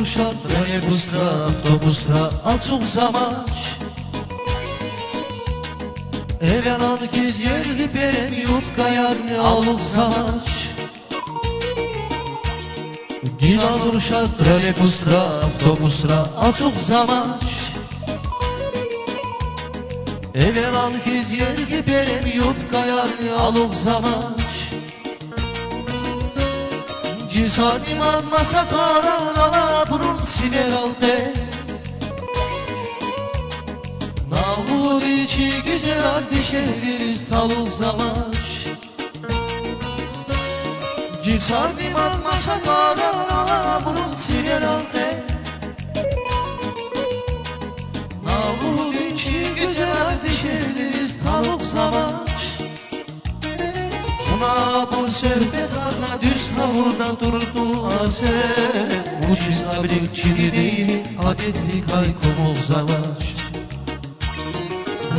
duruşa, trolleybusra, avtobusra açıq zamaç. Evvela kez yerli berem yutka yarını alıq zamaç. Dila duruşa, trolleybusra, avtobusra açıq zamaç. Evvela kez yerli berem yutka yarını alıq zamaç. Cisanim almasa karanana burun siber aldı. Nağul içi güzel ardişeriz taluk zamaç. Cisanim almasa karanana burun siber aldı. Nağul içi güzel ardişeriz taluk zamaç. Buna bu söhbet arna düz havurda durdu aset. Uçiz abrik çiri değil adetli kaykomul zavaş.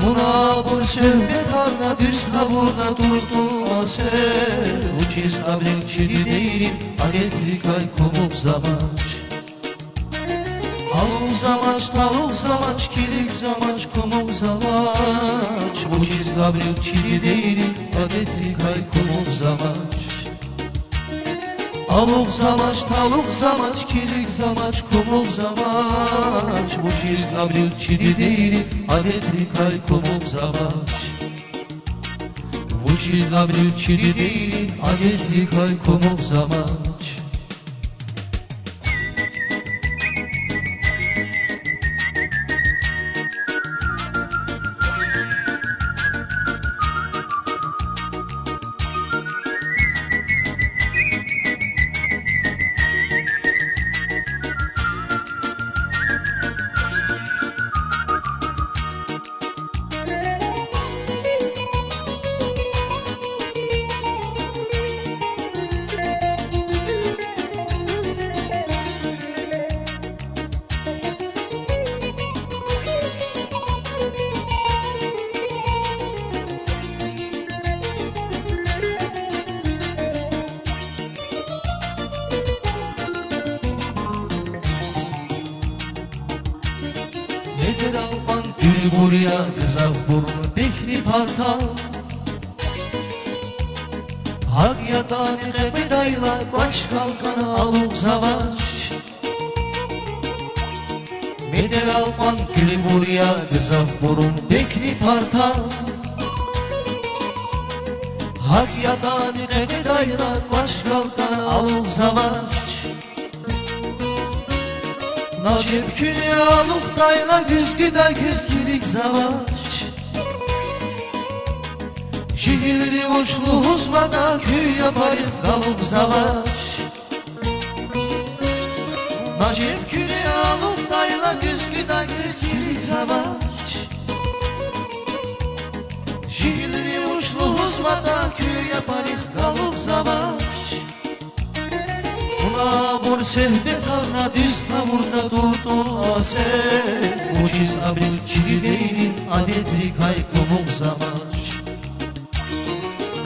Buna bu söhbet arna düz havurda durdu aset. Uçiz abrik çiri değil adetli kaykomul zavaş. Aluk zamaç, taluk zamaç, kilik zamaç, komuk zamaç. Bu çiz gabril çili değil, adetli kay komuk zamaç. Aluk zamaç, taluk zamaç, kilik zamaç, komuk zamaç. Bu çiz gabril çili değil, adetli kay komuk zamaç. Bu çiz gabril çili değil, adetli kay komuk zamaç. Nedir Alman gül buraya kızak burnu bekli partal. Hak yatağını kebedayla baş kalkanı aluk zavaş. Nedir Alman gül buraya kızak burnu bekli partal. Hak yatağını kebedayla baş kalkanı aluk zavaş. Nacip külü aluk dayla güzgüda güzgilik zavaç. Şehirli uçlu huzmada köy yaparım kaluk zavaç. Nacip külü aluk dayla güzgüda güzgilik zavaç. Şehirli uçlu huzmada köy yaparım kaluk zavaç. Buna bur sehbet arna düz havurda durdun aset. Uçiz abril çili değilin adetli kaykomuk zamaç.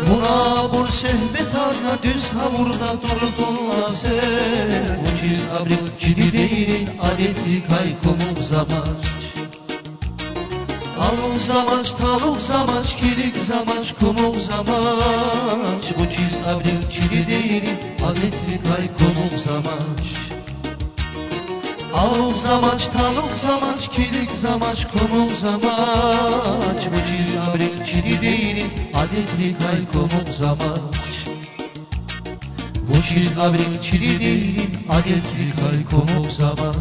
Buna bur sehbet arna düz havurda durdun aset. Uçiz abril çili değilin adetli kaykomuk zamaç. Aluk zamaç, taluk zamaç, kilik zamaç, komuk zamaç. Bu çiz abril çili değil, adetli kay komuk zamaç. Aluk zamaç, taluk zamaç, kilik zamaç, komuk zamaç. Bu çiz abril çili değil, adetli kay komuk zamaç. Bu çiz abril çili değil, adetli kay komuk zamaç.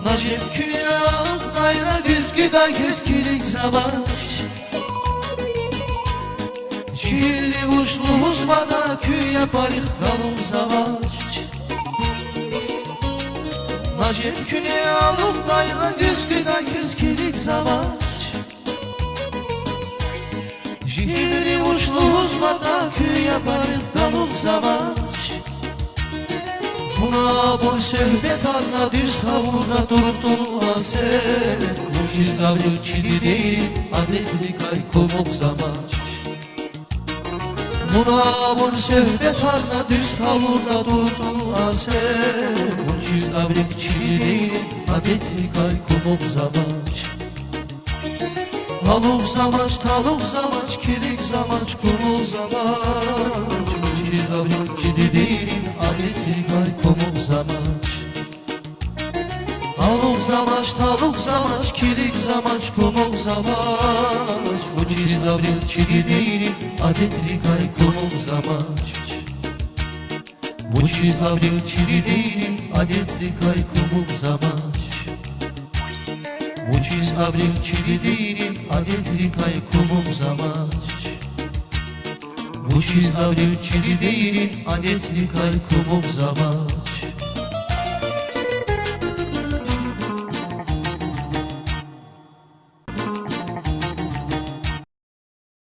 Nacip külü aluk dayla güzgüda güzgilik zavaş. Şiirli uçlu huzmada köy yaparık kalın zavaş. Hajem küne alıp dayla güzgüda güzgilik zamaç Jihiri uçlu uzmada kü yaparık daluk zamaç Buna boy söhbet arna düz kavulda durup dolu aset Muciz davru çili değil adetli kay komuk zamaç Buna boy söhbet arna düz kavulda durup dolu aset Muciz davru çili değil adetli kay komuk zamaç Taluk zamaç, taluk zamaç, kirik zamaç, kumuk zamaç Muciz davru çili değil adetli kay komuk zamaç Taluk zamaç, taluk zamaç, kirik zamaç, kumuk zamaç Muciz davru çili değil adetli kay komuk zamaç Muciz davru çili değil adetli kay komuk zamaç Muciz davru çili değil adetli kay komuk zamaç Muciz davru çili değil adetli kay komuk zamaç